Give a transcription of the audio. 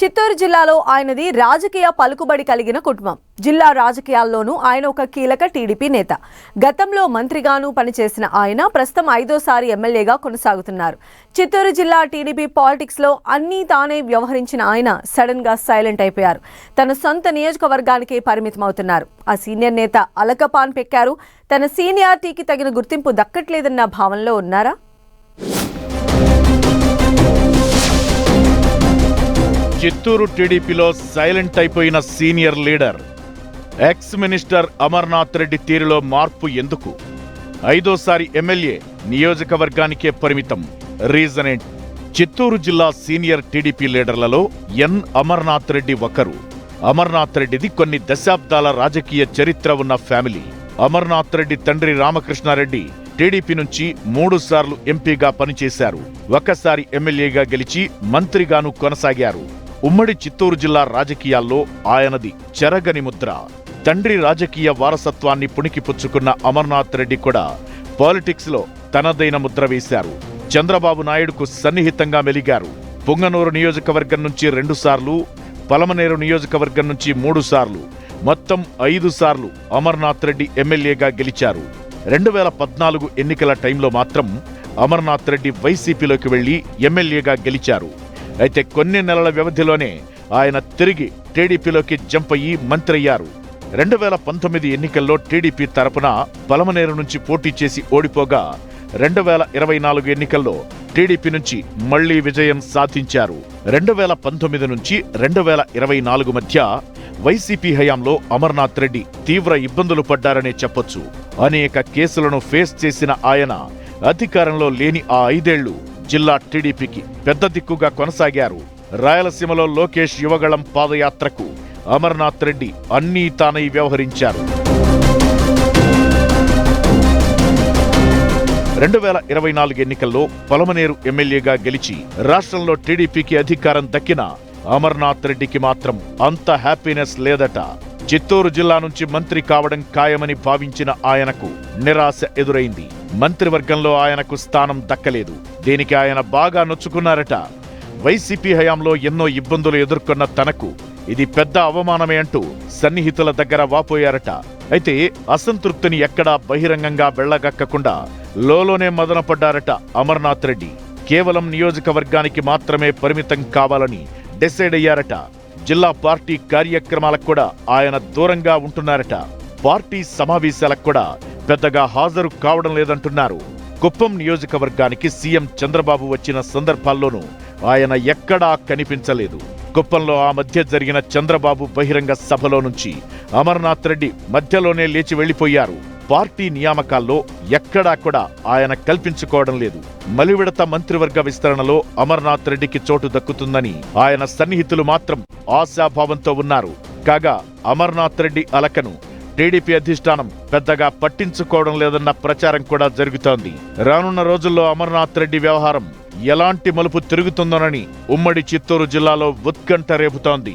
చిత్తూరు జిల్లాలో ఆయనది రాజకీయ పలుకుబడి కలిగిన కుటుంబం. జిల్లా రాజకీయాల్లోనూ ఆయన ఒక కీలక టీడీపీ నేత. గతంలో మంత్రిగాను పనిచేసిన ఆయన ప్రస్తుతం 5వ ఎమ్మెల్యేగా కొనసాగుతున్నారు. చిత్తూరు జిల్లా టీడీపీ పాలిటిక్స్ లో అన్నీ తానే వ్యవహరించిన ఆయన సడన్ గా సైలెంట్ అయిపోయారు. తన సొంత నియోజకవర్గానికే పరిమితమవుతున్నారు. ఆ సీనియర్ నేత అలకపాన్ పెక్కారు. తన సీనియారిటీకి తగిన గుర్తింపు దక్కట్లేదన్న భావనలో ఉన్నారా? చిత్తూరు టీడీపీలో సైలెంట్ అయిపోయిన senior leader ex minister Amarnath Reddy తీరులో మార్పు ఎందుకు? 5వ ఎమ్మెల్యే నియోజకవర్గానికే పరిమితం. రీజన్ ఏంటి? చిత్తూరు జిల్లా సీనియర్ టీడీపీ లీడర్లలో ఎన్ అమర్నాథ్ రెడ్డి ఒకరు. అమర్నాథ్ రెడ్డిది కొన్ని దశాబ్దాల రాజకీయ చరిత్ర ఉన్న ఫ్యామిలీ. అమర్నాథ్ రెడ్డి తండ్రి రామకృష్ణారెడ్డి టీడీపీ నుంచి 3 సార్లు ఎంపీగా పనిచేశారు. ఒకసారి ఎమ్మెల్యేగా గెలిచి మంత్రిగాను కొనసాగారు. ఉమ్మడి చిత్తూరు జిల్లా రాజకీయాల్లో ఆయనది చెరగని ముద్ర. తండ్రి రాజకీయ వారసత్వాన్ని పుణికిపుచ్చుకున్న అమర్నాథ్ రెడ్డి కూడా పాలిటిక్స్ లో తనదైన ముద్ర వేశారు. చంద్రబాబు నాయుడుకు సన్నిహితంగా మెలిగారు. పుంగనూరు నియోజకవర్గం నుంచి 2 సార్లు, పలమనేరు నియోజకవర్గం నుంచి 3 సార్లు, మొత్తం 5 సార్లు అమర్నాథ్ రెడ్డి ఎమ్మెల్యేగా గెలిచారు. 2014 ఎన్నికల టైంలో మాత్రం అమర్నాథ్ రెడ్డి వైసీపీలోకి వెళ్లి ఎమ్మెల్యేగా గెలిచారు. అయితే కొన్ని నెలల వ్యవధిలోనే ఆయన తిరిగి టీడీపీలోకి జంప్ అయ్యి మంత్రి అయ్యారు. 2019 ఎన్నికల్లో టీడీపీ తరపున పలమనేరు నుంచి పోటీ చేసి ఓడిపోగా 2024 ఎన్నికల్లో టీడీపీ నుంచి మళ్లీ విజయం సాధించారు. 2019 నుంచి 2024 మధ్య వైసీపీ హయాంలో అమర్నాథ్ రెడ్డి తీవ్ర ఇబ్బందులు పడ్డారనే చెప్పొచ్చు. అనేక కేసులను ఫేస్ చేసిన ఆయన అధికారంలో లేని ఆ 5 ఏళ్లు జిల్లా టీడీపీకి పెద్ద దిక్కుగా కొనసాగారు. రాయలసీమలో లోకేష్ యువగళం పాదయాత్రకు అమర్నాథ్ రెడ్డి అన్నీ తానై వ్యవహరించారు. 2024 ఎన్నికల్లో పలమనేరు ఎమ్మెల్యేగా గెలిచి రాష్ట్రంలో టీడీపీకి అధికారం దక్కిన అమర్నాథ్ రెడ్డికి మాత్రం అంత హ్యాపీనెస్ లేదట. చిత్తూరు జిల్లా నుంచి మంత్రి కావడం ఖాయమని భావించిన ఆయనకు నిరాశ ఎదురైంది. మంత్రివర్గంలో ఆయనకు స్థానం దక్కలేదు. దీనికి ఆయన బాగా నొచ్చుకున్నారట. వైసీపీ హయాంలో ఎన్నో ఇబ్బందులు ఎదుర్కొన్న తనకు ఇది పెద్ద అవమానమే అంటూ సన్నిహితుల దగ్గర వాపోయారట. అయితే అసంతృప్తిని ఎక్కడా బహిరంగంగా వెళ్లగక్కకుండా లోలోనే మదనపడ్డారట అమర్నాథ్ రెడ్డి. కేవలం నియోజకవర్గానికి మాత్రమే పరిమితం కావాలని డిసైడ్ అయ్యారట. జిల్లా పార్టీ కార్యక్రమాలకు కూడా ఆయన దూరంగా ఉంటున్నారట. పార్టీ సమావేశాలకు కూడా పెద్దగా హాజరు కావడం లేదంటున్నారు. కుప్పం నియోజకవర్గానికి సీఎం చంద్రబాబు వచ్చిన సందర్భాల్లోనూ ఆయన ఎక్కడా కనిపించలేదు. కుప్పంలో ఆ మధ్య జరిగిన చంద్రబాబు బహిరంగ సభలో నుంచి అమర్నాథ్ రెడ్డి మధ్యలోనే లేచి వెళ్లిపోయారు. పార్టీ నియామకాల్లో ఎక్కడా కూడా ఆయన కల్పించుకోవడం లేదు. మలివిడత మంత్రివర్గ విస్తరణలో అమర్నాథ్ రెడ్డికి చోటు దక్కుతుందని ఆయన సన్నిహితులు మాత్రం ఆశాభావంతో ఉన్నారు. కాగా అమర్నాథ్ రెడ్డి అలకను టీడీపీ అధిష్టానం పెద్దగా పట్టించుకోవడం లేదన్న ప్రచారం కూడా జరుగుతోంది. రానున్న రోజుల్లో అమర్నాథ్ రెడ్డి వ్యవహారం ఎలాంటి మలుపు తిరుగుతుందోనని ఉమ్మడి చిత్తూరు జిల్లాలో ఉత్కంఠ రేపుతోంది.